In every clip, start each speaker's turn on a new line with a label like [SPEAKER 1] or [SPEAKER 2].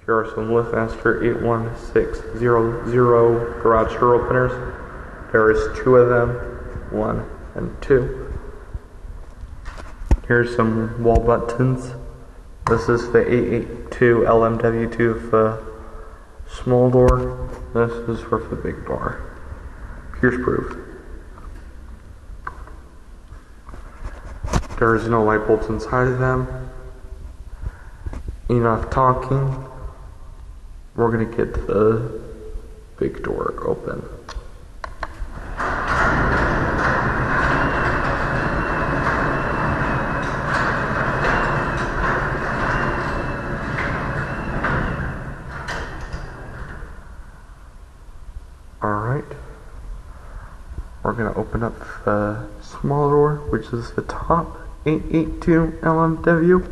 [SPEAKER 1] Here are some LiftMaster 81600 garage door openers. There is 2 of them, 1 and 2. Here's some wall buttons. This is the 882 LMW2 for small door. This is for the big door. Here's proof. There is no light bulbs inside of them. Enough talking. We're gonna get the big door open. Alright. We're gonna open up the small door, which is the top 882 LMW.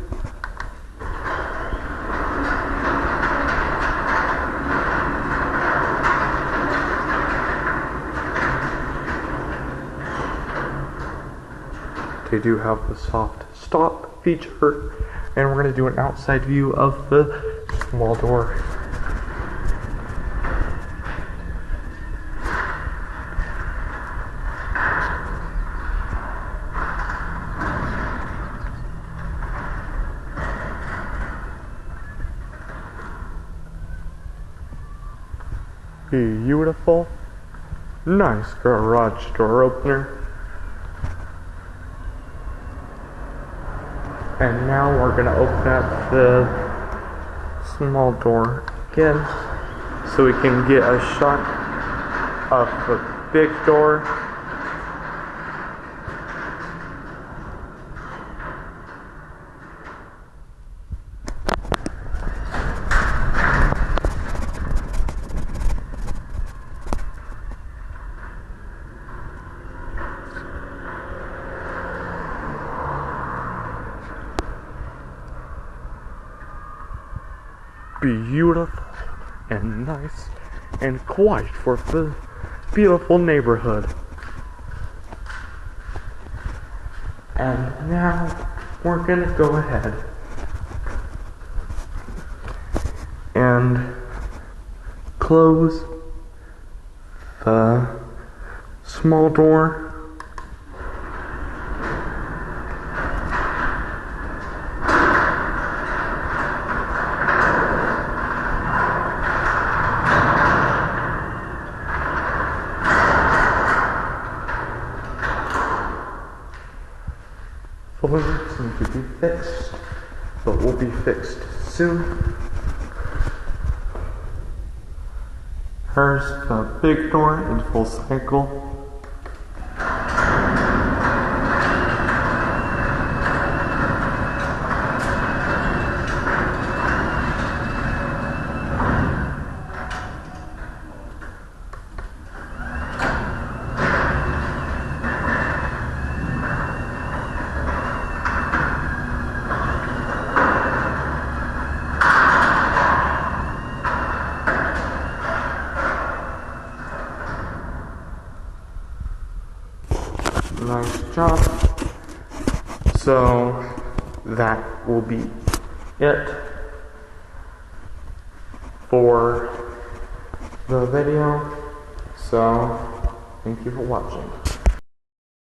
[SPEAKER 1] They do have the soft stop feature, and we're going to do an outside view of the small door. Beautiful, nice garage door opener. And now we're going to open up the small door again so we can get a shot of the big door. Beautiful and nice and quiet for the beautiful neighborhood. And now we're gonna go ahead and close the small door. The limits need to be fixed, but will be fixed soon. Here's the big door in full cycle. Nice job. So that will be it for the video. So thank you for watching.